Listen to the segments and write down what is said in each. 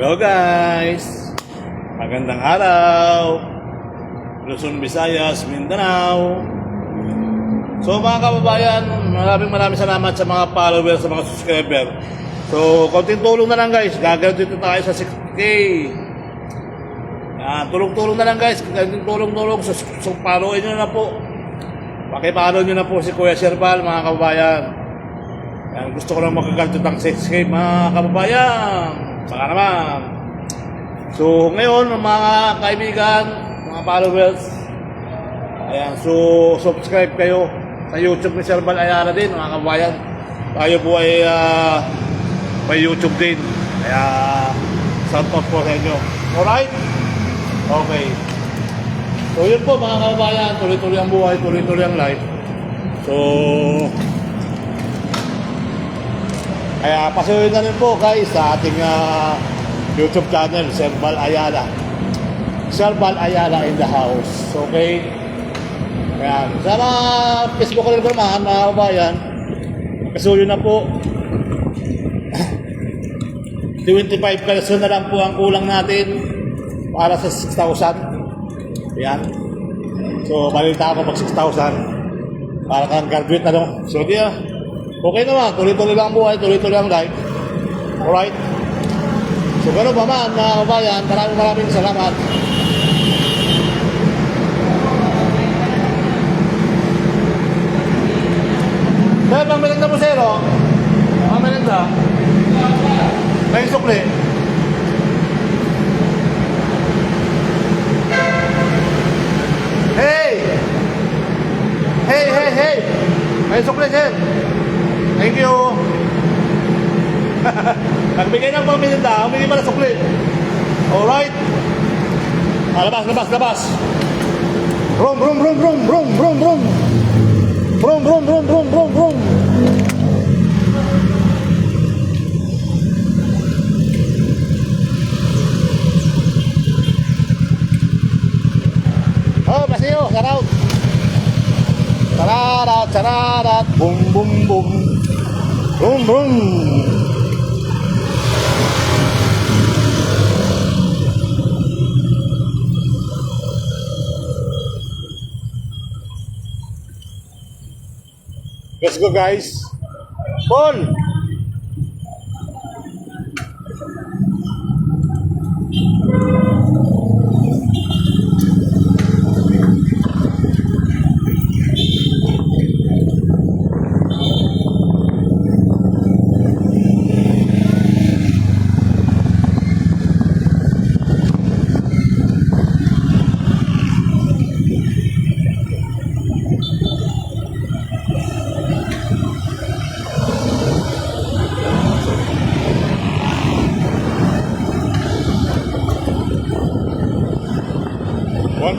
Hello guys! Magandang araw! Luzon, Visayas, Mindanao. So mga kababayan, maraming salamat sa mga followers, sa mga subscriber. So konting tulong na lang guys, gagawin dito tayo sa 6K. Tulong-tulong na lang guys, konting tulong-tulong. So followin nyo na po. Pakipollow nyo na po si Kuya Sherbal mga kababayan. Yan, gusto ko lang makakalto ng 6K mga kababayan. Baka naman. So ngayon mga kaibigan, mga followers, ayan, so subscribe kayo sa YouTube ni Sherbal Ayala din mga kababayan. Tayo po ay may YouTube din. Kaya shout out po sa inyo. Alright? Okay. So yun po mga kababayan, tuloy-tuloy ang buhay, tuloy-tuloy ang life. So kaya pasuyin na rin po guys sa ating YouTube channel, Sherbal Ayala. Sherbal Ayala in the house. Okay? Kaya sa mga Facebook rin ko naman, mga kabayan, pasuyin na po. 25 pesos na lang po ang kulang natin para sa 6,000. Ayan. So, balita ako pag 6,000 para kang graduate na lang. So, okay naman, tuloy-tuloy lang buhay, tuloy-tuloy lang life. Alright? So, gano'n pa man, mga kabayan, maraming salamat. Dahil pang melinda mo, Sero, mga melinda, may sukli. Hey! Hey! May sukli, sir. Thank you. Nagbigay ng pamilinda, humingi pa na sukli. Alright. Labas. Brum. Oh, pasiyo, saraut. Sararat, bum. Brum. Let's go guys. Paul.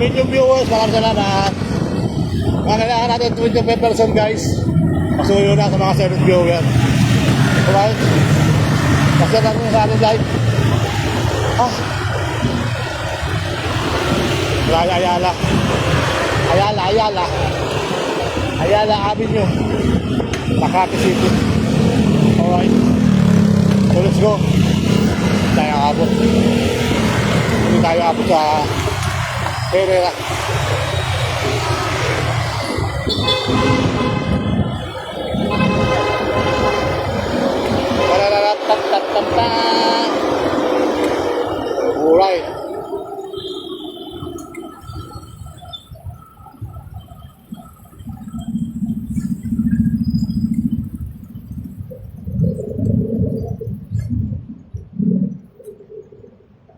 Million viewers, maraming salamat. Kailangan natin 25% guys. Pasuyo na sa mga service viewer. Alright? Kasi natin sa ating live. Ayala Avenue, Makati City. Alright? So let's go. Tayo abot. Hindi tayo abot sa Herrera. Alright.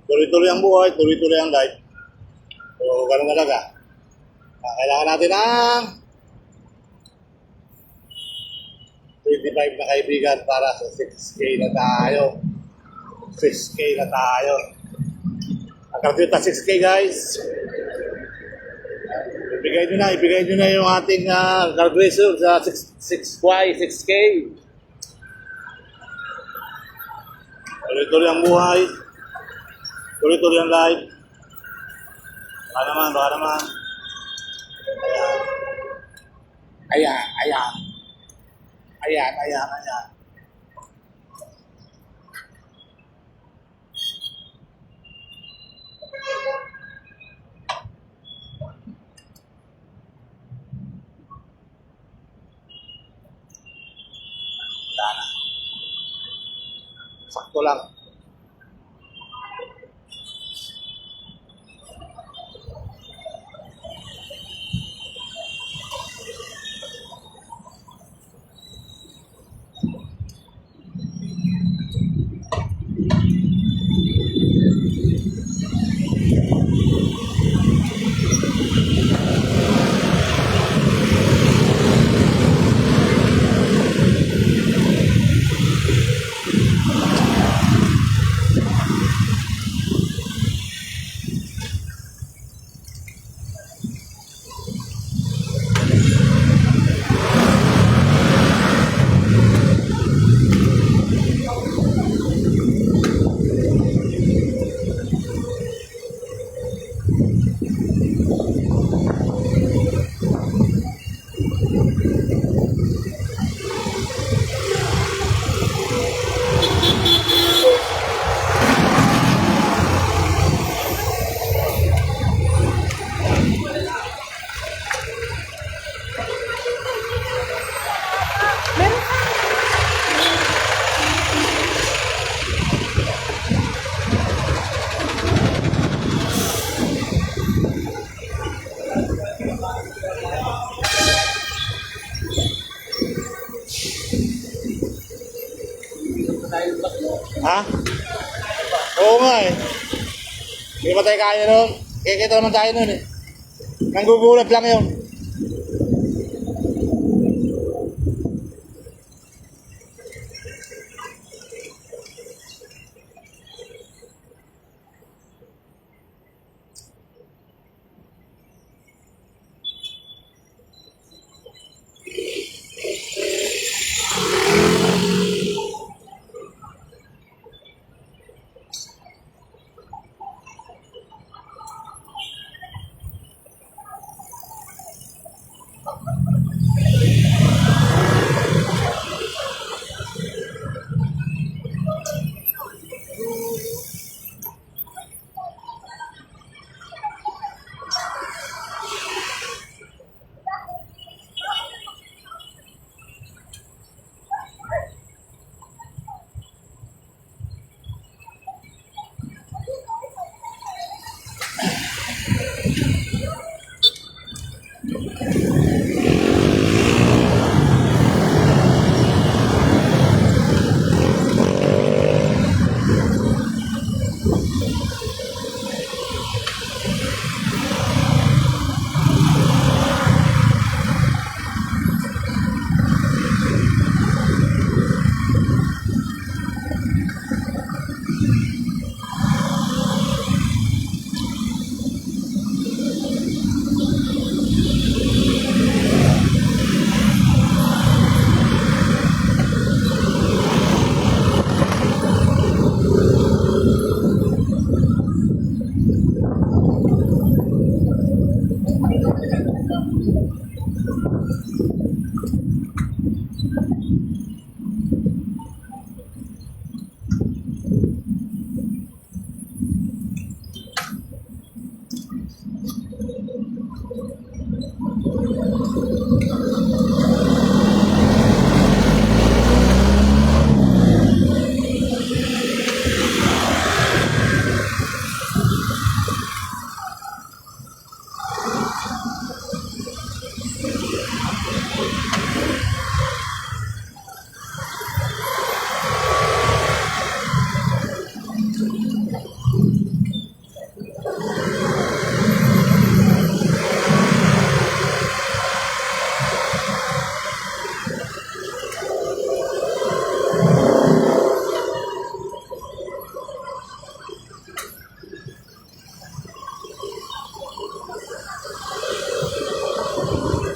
Tuloy-tuloy ang buhay, tuloy-tuloy ang life. So, ganun talaga. Kailangan natin ng 25 na kaibigan para sa 6K na tayo. 6K na tayo. Ang na 6K guys. Ibigay nyo na yung ating graduation sa 6K. Tuloy-tuloy ang buhay. Tuloy-tuloy ang life. Baka naman. Ayan. sakto lang. Ha? Oo nga eh. Hindi ba tayo kaya nun? Kikita naman tayo nun eh. Nanggugulat lang yun.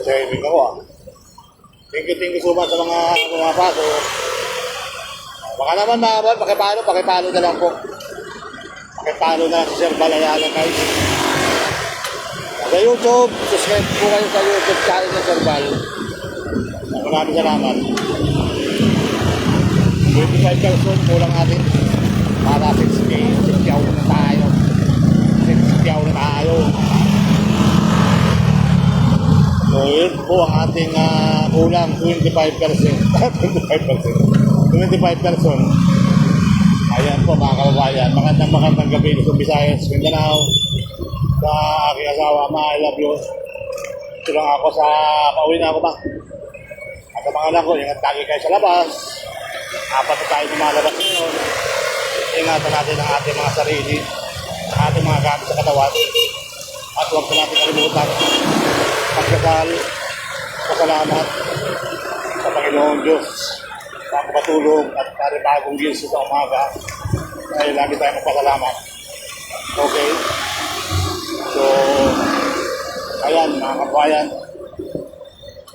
Saving ako ah. Thank you so much sa mga pumapasok. Baka naman mga bol, pakipalo na lang po. Pakipalo na si Sir Balayanan guys. Sa YouTube, subscribe po kayo sa YouTube channel ni Sir Bal. Maraming salamat. 25 person kulang natin para 6K. 6K na tayo. 6K na tayo. So yun po ang ating kulang 25%. 25%. 25 person. Ayan po mga kababayan, magandang gabi sa Visayas, Mindanao. Sa aking asawa, I love you. Ito lang ako sa pauwi na ako ba? At sa mga anak ko, ingat lagi kayo sa labas. Apat na tayo lumalabas ngayon. Ingatan natin ang ating mga sarili, ang ating mga gamit sa katawan. At huwag na natin kalimutan magdasal, pasalamat sa Panginoon Diyos sa patulong at bagong ginso sa umaga. Ay lagi tayo magpasalamat. Okay? So, ayan mga kabayan.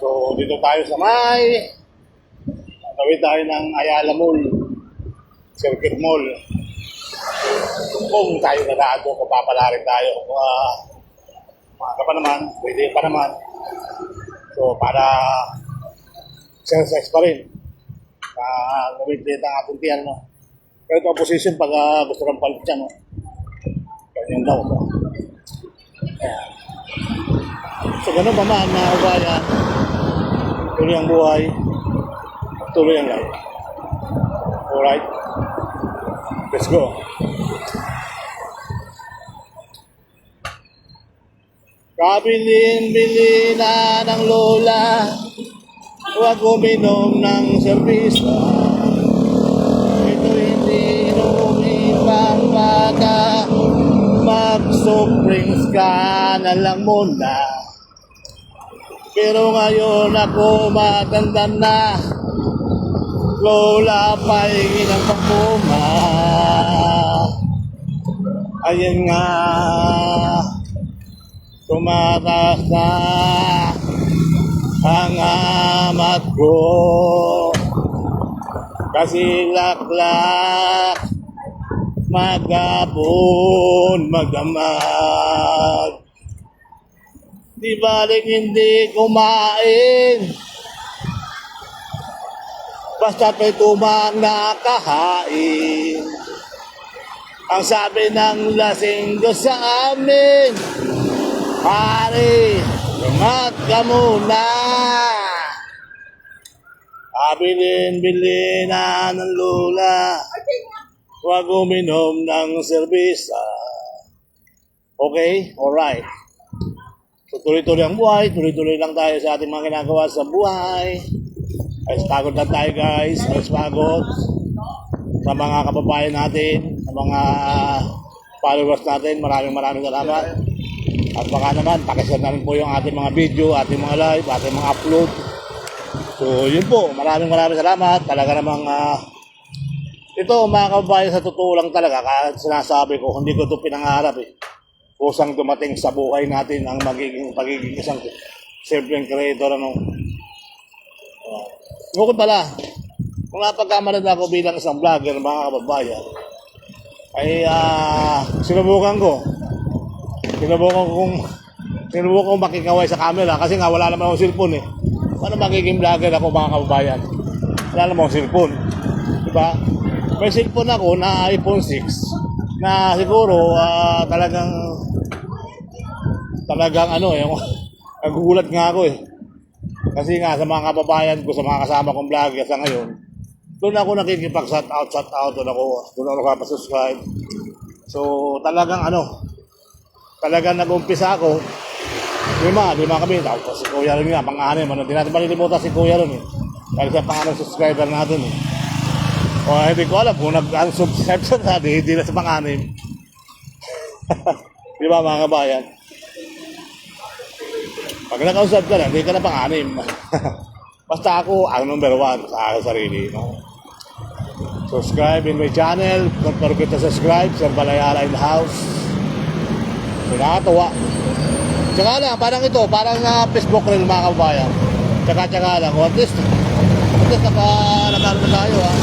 So, dito tayo sa tawid tayo ng Ayala Mall, Circuit Mall. Kung tayo nadaan doon, kung papalarin tayo, maaga pa naman, pwede pa naman. So, para exercise pa rin. Gawin ang ating tiyan, no? Pero ito ang position pag gusto ng palit siya, no? Ganyan daw. So, ayan. So, ganun pa man, mga kabayan. Tuloy ang buhay. Tuloy ang life. Alright? Let's go. Kabilin-bili na ng lola, huwag uminom ng serbisa. Ito hindi inumin pang bata, mag-soft drinks ka na lang muna. Pero ngayon ako matanda na, lola paingin ang pagpuma. Ayan nga, tumataas na ang amat ko. Kasi laklak, magapon, magdamag. Di balik hindi kumain, basta't may tumang nakahain. Ang sabi ng lasing sa amin, pare, umat ka muna. Kabilin-bili na ng lola, huwag uminom ng serbisa. Okay? Alright. So, tuloy-tuloy ang buhay, tuloy-tuloy lang tayo sa ating mga ginagawa sa buhay. Ayos pagod lang tayo guys, ayos pagod sa mga kababayan natin, sa mga followers natin, maraming salamat. At baka naman, pakishare na rin po yung ating mga video, ating mga live, ating mga upload. So yun po, maraming salamat. Talaga namang ito mga kababayan, sa totoo lang talaga, kahit sinasabi ko, hindi ko ito pinangarap eh. Kusang dumating sa buhay natin ang pagiging isang self-employed creator. Bukod pala, kung napagkamalad ako bilang isang vlogger, mga kababayan, ay sinubukan kong makikaway sa camera kasi nga wala naman akong cellphone eh. Paano magiging vlogger ako, mga kababayan? Wala naman akong cellphone. Diba? May cellphone ako na iPhone 6 na siguro talagang yung nagugulat nga ako eh. Kasi nga sa mga kababayan ko, sa mga kasama kong vlogger sa ngayon, doon ako nakikipag-shout out, doon ako kapasubscribe. So talagang nag-umpisa ako, lima kami, tapos si Kuya rin nga, pang-anim, di natin malilimutan si Kuya rin eh. Dahil siya pang-anim subscriber natin eh. O hindi ko alam kung nag-unsubscribe siya natin, hindi na sa pang-anim. Di ba mga kabayan? Pag nag-unsubscribe ka na, hindi ka na pang-anim. Basta ako ang number 1 sa aking sarili. No? Subscribe in my channel. Don't forget to subscribe. Sir Balayara in the house. So, nakakatawa. Tsaka lang, parang Facebook rin mga kabayan. Tsaka lang. At least nagkaroon na tayo ha.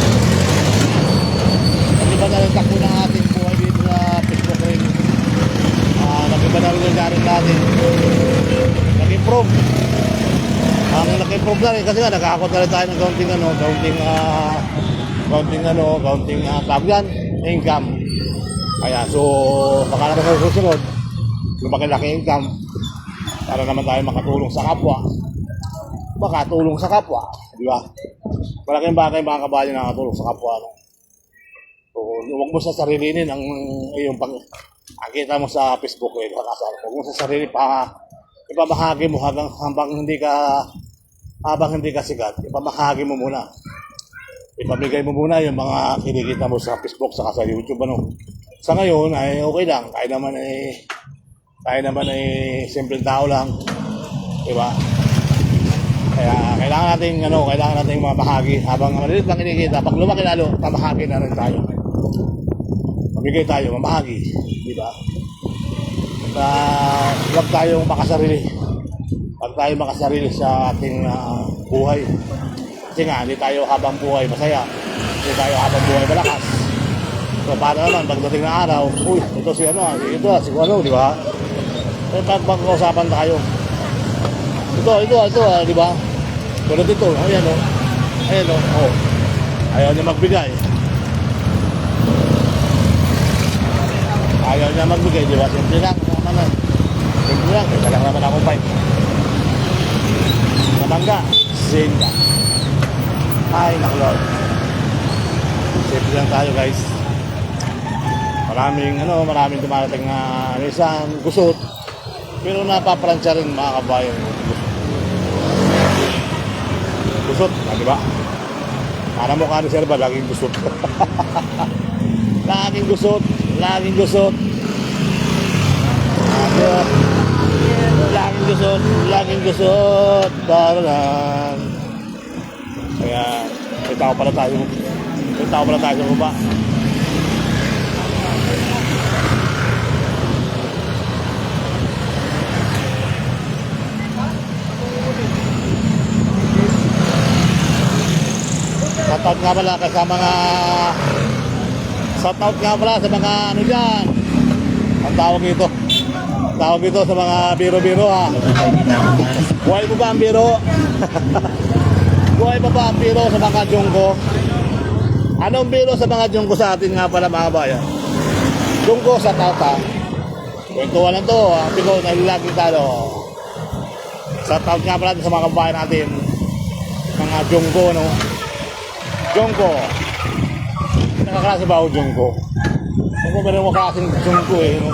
Nag-iba na rin takbo ng ating buhay dito sa Facebook rin. Nag-iba na rin yung garing natin. Nag-improve. Ang nag-improve na rin kasi nga nakakot na rin tayo ng counting income. Kaya so baka naman sa susunod lumaki-laki income para naman tayo makatulong sa kapwa. Di ba? Malaking bagay mga kabayan na nakatulong sa kapwa. No? So, huwag mo sa sarilinin ang iyong nakita mo sa Facebook eh, huwag mo sa sarili ipamahagi mo habang hindi ka sikat, ipamahagi mo muna. Ipamigay mo muna yung mga kinikita mo sa Facebook saka sa YouTube ano. Sa ngayon ay okay lang, tayo naman ay simpleng tao lang, di ba? Kaya kailangan natin mamahagi habang maliit lang kinikita. Pag lumaki lalo, mamahagi na rin tayo. Mamigay tayo, mamahagi, di ba? Huwag tayong makasarili. Huwag tayong makasarili sa ating buhay. Kasi nga, hindi tayo habang buhay masaya. Hindi tayo habang buhay malakas. So, paano naman, pagdating na araw, uy, ito si di ba? Pag-usapan tayo. Ito, di ba? Tulad ito, ayan o. Ayaw niya magbigay. Di ba? Simple lang, ito lang naman akong pipe. Namangga, Zenga. Ay, nakulog. Simple lang tayo guys. Maraming dumarating na minsan gusot. Pero napapransya rin mga kabayan. Gusot, di ba? Para mukha ni Serba, laging gusot. Laging gusot. Laging gusot. Daran. Kaya, may tao pala tayo sa baba. Shoutout nga pala sa mga ano dyan. Ang tawag ito sa mga biro-biro ha. Buhay mo ba ang biro? Buhay pa ba ang biro sa mga jungko? Anong biro sa mga jungko sa atin nga pala mga bayan? Jungko sa tata. Kwentuhan lang to, ang bigo na lagi tayo. Shoutout nga pala sa mga kabayan natin. Mga jungko, no? Jungko. Nakaklase ba ako jungko? Kung meron mo klaseng jungko eh, no?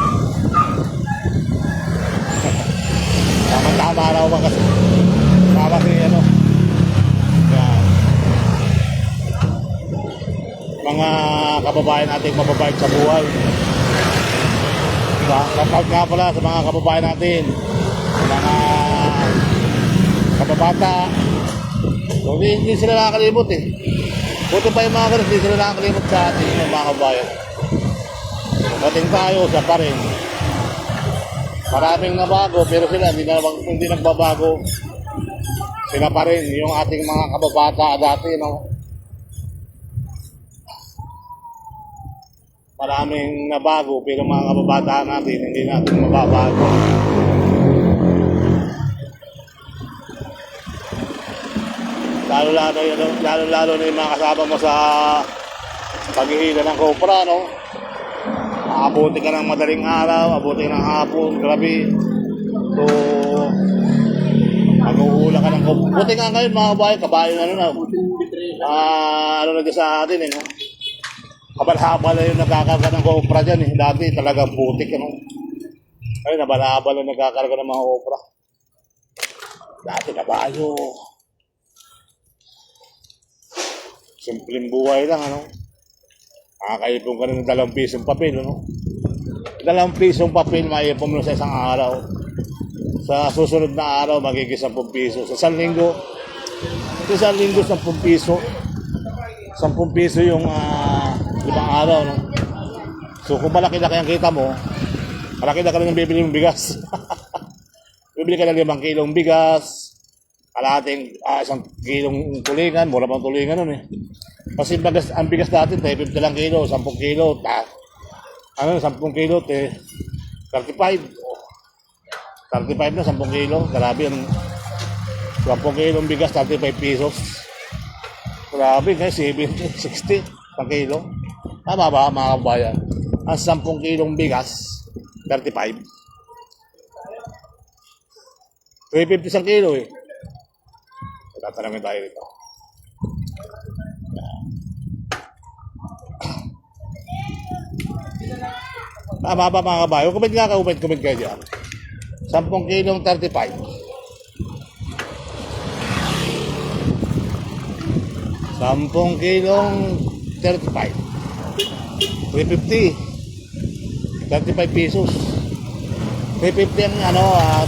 Tama-tama raw ba kasi? Tama kasi ano? Yan. Mga kababayan natin mababait sa buhay. Diba? Shoutout nga pala sa mga kababayan natin. Mga kababata. So, hindi sila nakakalimot eh. Buti pa yung mga ganun, hindi sila nakakalimot sa ating mga kababayan. Dating tayo, siya pa rin. Maraming nabago, pero sila hindi nagbabago. Sila pa rin, yung ating mga kababata dati, no? Maraming nabago, pero mga kababata natin, hindi natin mababago. Lalo na yung mga kasama mo sa paghihila ng kopra, no? Abuti ka ng madaling araw, abuti ng hapon, grabe. So, mag-uula ka ng kopra. Buti nga ngayon mga kabayan, ano na sa atin, no? Kabal-habal na yung nagkakarga ng kopra dyan, eh. Dati talagang butik, no? Ay, nabal-habal na nagkakarga ng mga kopra. Dati kabayo. Simpleng buhay lang, ano? Nakakaipon ka ng 2 pisong papel, ano? 2 pisong papel, maipon mo sa isang araw. Sa susunod na araw, magiging 10 piso. Sa isang linggo, 10 piso. 10 piso yung 5 araw, no? So, kung malaki-laki ang kita mo, malaki-laki rin ang bibili mong bigas. Bibili ka ng 5 kilong bigas, kalahating 1 kilong tulingan, mura pang tulingan nun eh. Kasi ang bigas natin, 50 lang kilo, 10 kilo, 10 kilo, 35. 35 na, 10 kilo, grabe yung 10 kilong bigas, 35 pesos. Grabe, guys, 70, 60 pang kilo. Tama ba mga kabayan? Ang 10 kilong bigas, 35. 350 isang kilo eh. Tatanungin tayo dito. Tama ba mga kabayo? Comment nga, comment kayo dyan. 10 kilong 35. 10 kilong 35. 350. 35 pesos. 350 ang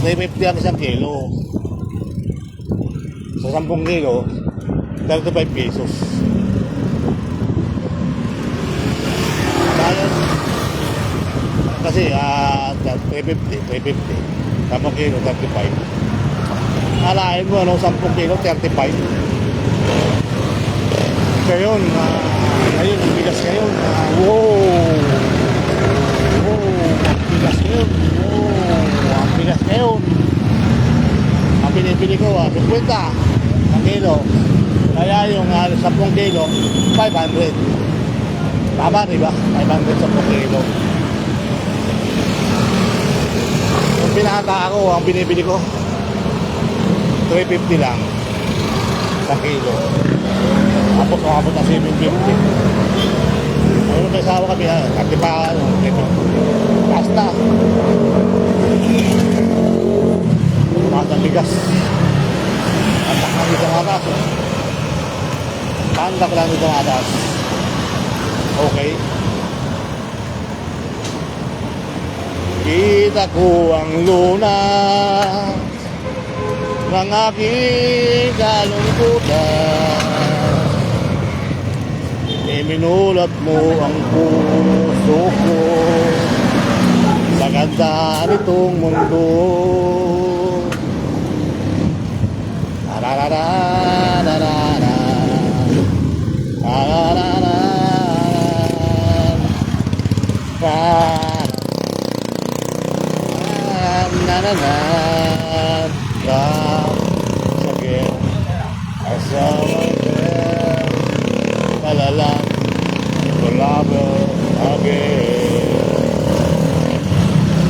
350 ang isang kilo. Sa 10 kilo, 35 pesos. Kasi 350. 10 kilo, 35. Alain mo, 10 kilo, 35. Ngayon, ngayon, bigas ngayon. Bigas ngayon. Ang bigas ngayon. Ang binibili ko, 50 ang kilo. Kaya yung 10 kilo, 500. Tama, diba? 500 10 kilo. Yung pinaka ako, ang binibili ko, 350 lang sa kilo. Abot na 750. Ayun, may sawa kami, kasi pa, basta. Basta bigas. Pandak lang itong atas. Pandak lang itong atas. Okay. Kita ko ang lunas ng aking kalungkutan. Iminulat mo ang puso ko sa ganda nitong mundo. Arararararara, ararararara, again, I saw again, malalang, again.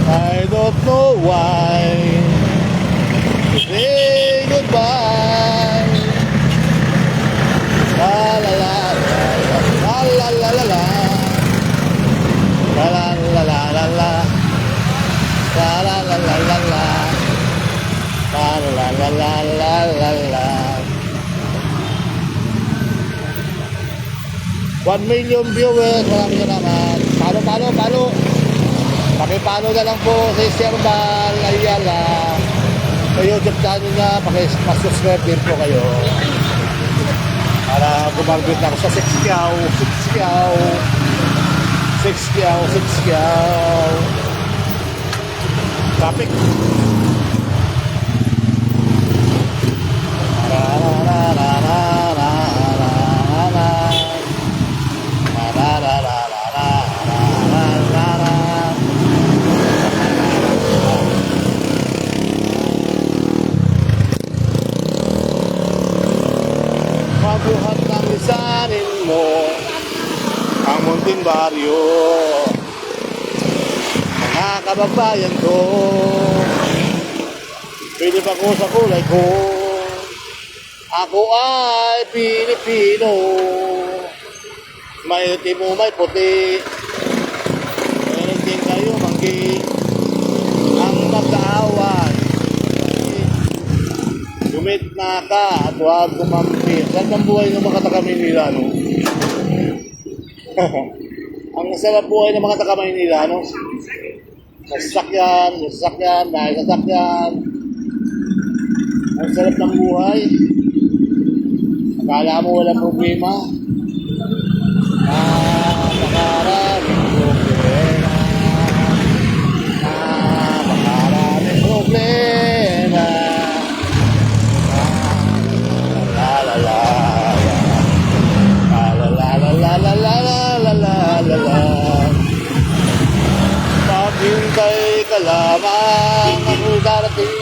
I don't know why to say goodbye. La la la la la la la la la la la la la la. La la la la la la. La la la la la la la. 1 million viewers, maraming salamat. Palo. Pakipalo na lang po sa Serbal Ayala. Sa YouTube channel niya, pakisubscribe din po kayo. Para gumarbit ako sa 6 kyaw. Traffic. Mabuhat ng lisanin mo ang munting baryo. Mga kababayan ko, pili pa ko sa kulay ko. Ako ay Pilipino, may itim o may puti. Meron din kayo manggi ang magkaawan. Dumit na ka at huwag kumampi. Saan ang buhay ng mga taga-Maynila, no? Ang sarap buhay ng mga taga-Maynila, no? Sasakyan. Ang sarap ng buhay. Akala mo walang problema. Makaraming problema. Makaraming problema. La la la la la la la la la la la. Maghintay ka lamang ang darating.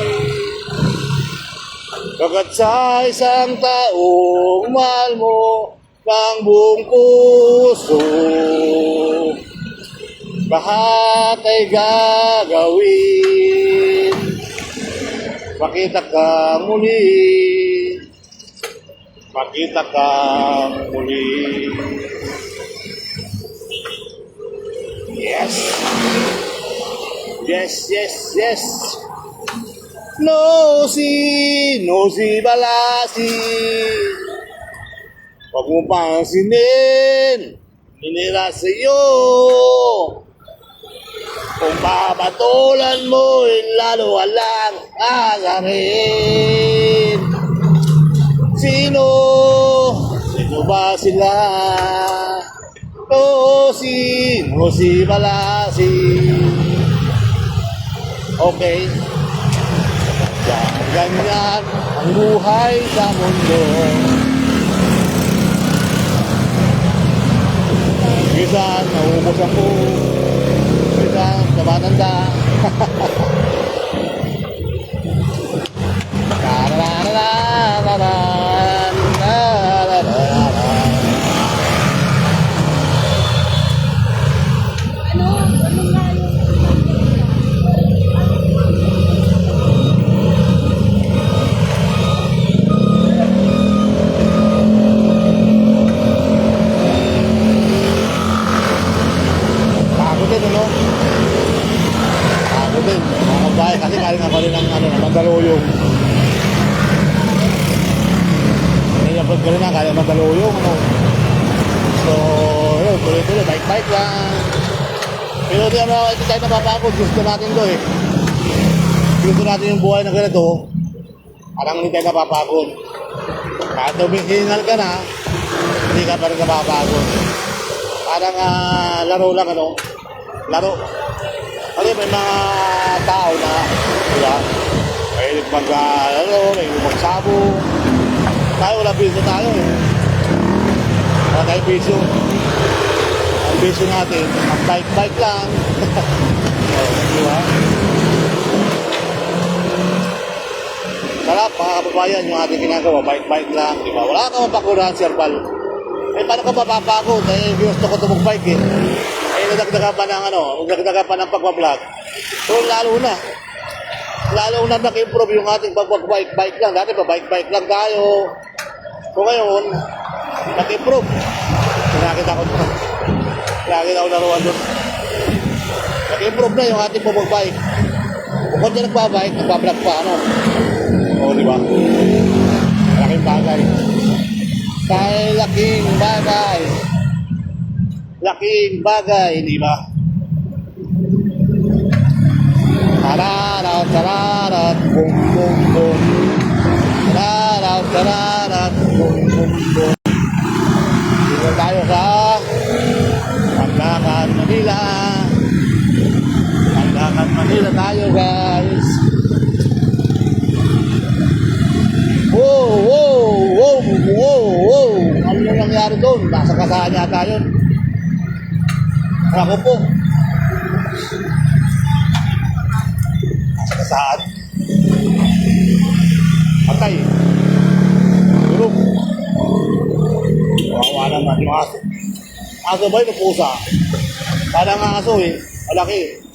Kagat sa isang taong mahal mo ng buong puso, lahat ay gagawin. Makita ka muli. Yes. Yes, yes, yes. No si balasi. Huwag mo pansinin, minira sa'yo. Kung babatulan mo, lalo walang asarin. Sino ba sila? Sino si balasi? Okay. Ganyan ang buhay sa mundo. Minsan, naubos ako. Minsan, tumatanda. Pagod din, ano? Pagod din. Mga kabayan, kasi kaling ako rin ng Mandaluyong. Nai-upload ko rin na, kaling Mandaluyong, ano? So, yun, tuloy-tuloy, bike-bike lang. Pero di ano, hindi tayo napapagod. Gusto natin to eh. Gusto natin yung buhay na ganito. Parang hindi tayo napapagod. Kahit humihingal ka na, hindi ka pa rin napapagod. Parang laro lang, ano? Laro. Kasi may mga tao na, diba? May mag-laro, may magsabo. Tayo, wala bisyo tayo eh. Wala tayo bisyo. Ang bisyo natin, ang bike-bike lang. Diba? Sarap, mga kababayan, yung ating ginagawa, bike-bike lang, diba? Wala ka mapakurahan, Sir Pal. Eh, paano ka mapapagod? Eh, gusto ko ito mag-bike eh. Eh, nadagdagan pa ng nadagdagan pa ng pagbablog. So, lalo na nag-improve yung ating pag-bike lang. Dati pa, bike-bike lang tayo. So, ngayon, nag-improve. Nakita ko naruan doon. Nag-improve na yung ating pag-bike. Bukod na nagbabike, nagbablog pa, ano? Oo, di ba? Malaking bagay. Dahil laking bagay. Laking bagay, di ba? Tararat, bum, bum, bum. Tararat, bum, bum, bum. Dito tayo sa Pandakan, Manila. Pandakan, Manila tayo, guys. Wow. Ano yung nangyari doon? Nasa kasaan yata yun. Ako po. Nasa kasaan. Patay. Tulog. Kawawa naman yung aso. Aso ba yun o pusa? Parang ang aso eh. Malaki.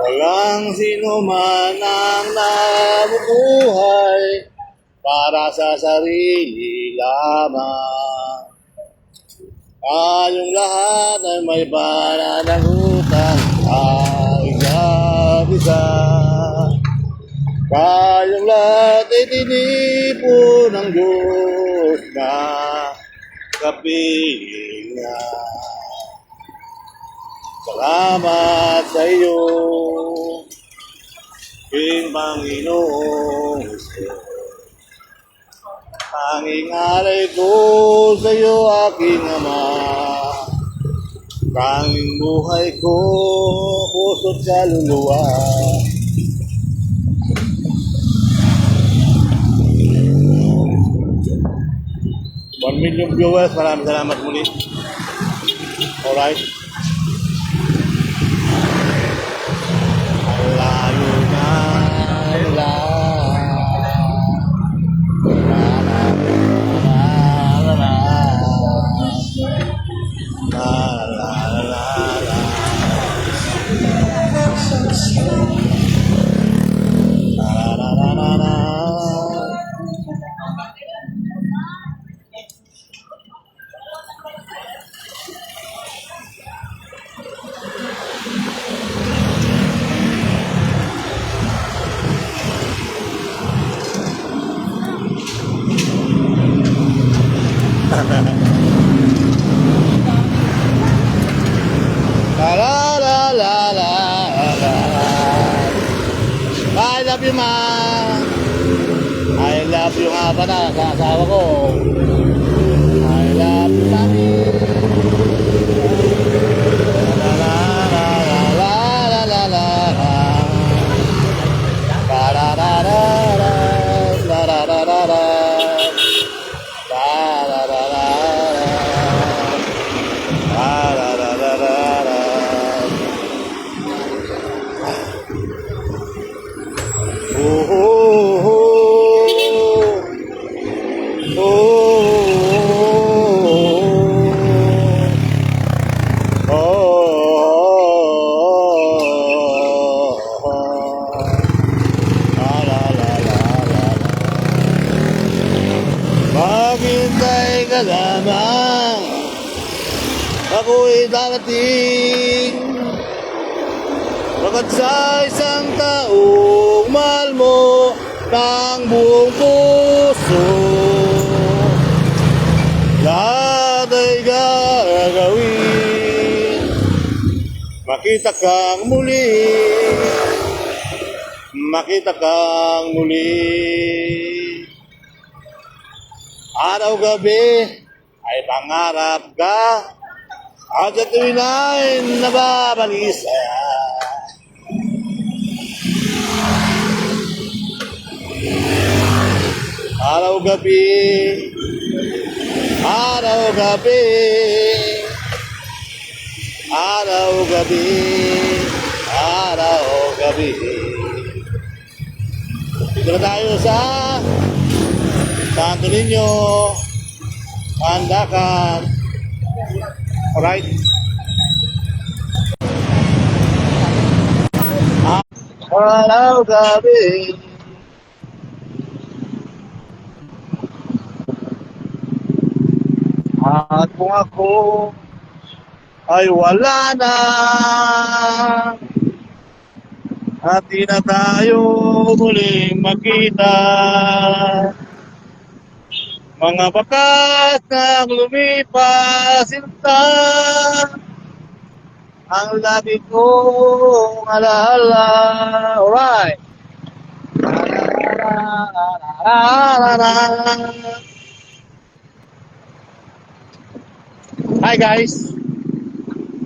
Walang sino man ang nabubuhay para sa sarili lamang. Tayong lahat ay may pananagutan ay isa. Tayong lahat ay tinipo ng Diyos na kapiling niya. Salamat sa iyo, King Panginoong Hesus. Tanging alay ko sa iyo, aking Ama. Tanging buhay ko, puso't kaluluwa. million viewers. Maraming salamat muli. Alright. Ang layo na nila. La la la la la la. I love you, ma. I love you nga pa na sa asawa ko. I love you, mami. La la la la la la la la la. La la la la la la la la la la. La la la la la. La la la la la. Oh, oh, oh, oh, la la la la la. Maghintay ka lamang, ako'y darating. Pagkat sa isang taong mahal mo ng buong puso, lahat ay gagawin. Makita kang muli, makita kang muli. Araw-gabi ay pangarap ka, at sa tuwin ay nababalisa. Araw-gabi, araw-gabi, araw-gabi, araw-gabi. Dito na tayo sa Santo Niño, Pandacan. Alright. Araw-gabi. At kung ako ay wala na, at di na tayo muling magkita, mga bakas na lumipas sinta, ang lagi kong alaala. Alright. Hi guys.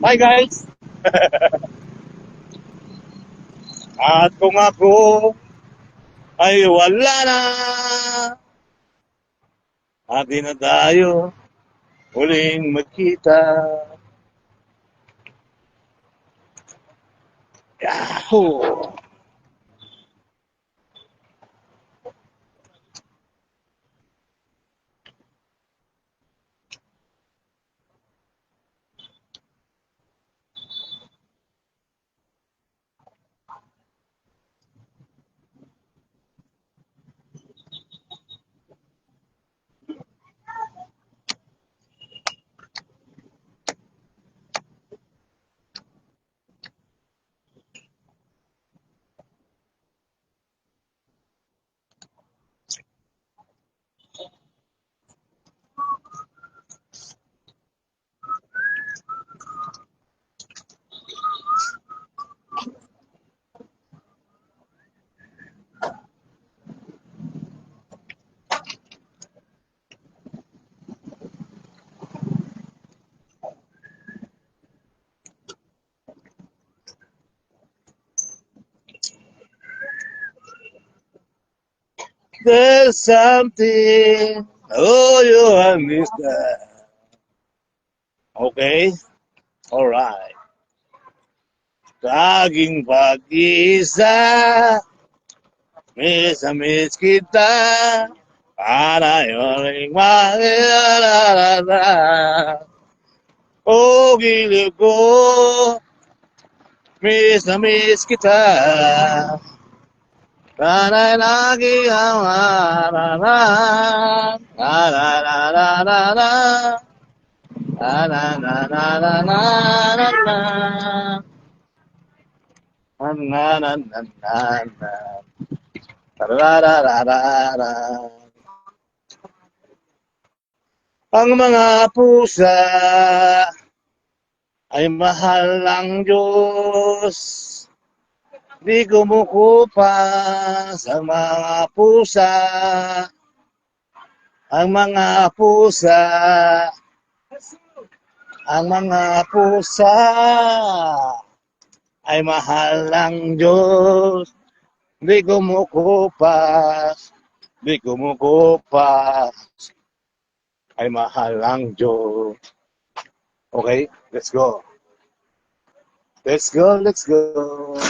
Hi guys. At kung ako ay wala na, at di na tayo uling magkita. Yahoo! There's something Oh, you have missed that. Okay? Alright. Laging pag-isa, miss na miss kita, para yung makilala. Oh, gilid ko, miss na miss kita, para lagi ang harapan. La la la la la la. La la la la la la la la. Na na na na na. Tararararara. Ang mga pusa ay mahal ng Diyos. Di kumukupas ang mga pusa. Ang mga pusa. Ang mga pusa ay mahal ng Diyos. Di kumukupas. Di kumukupas. Ay mahal ng Diyos. Okay, let's go. Let's go, let's go.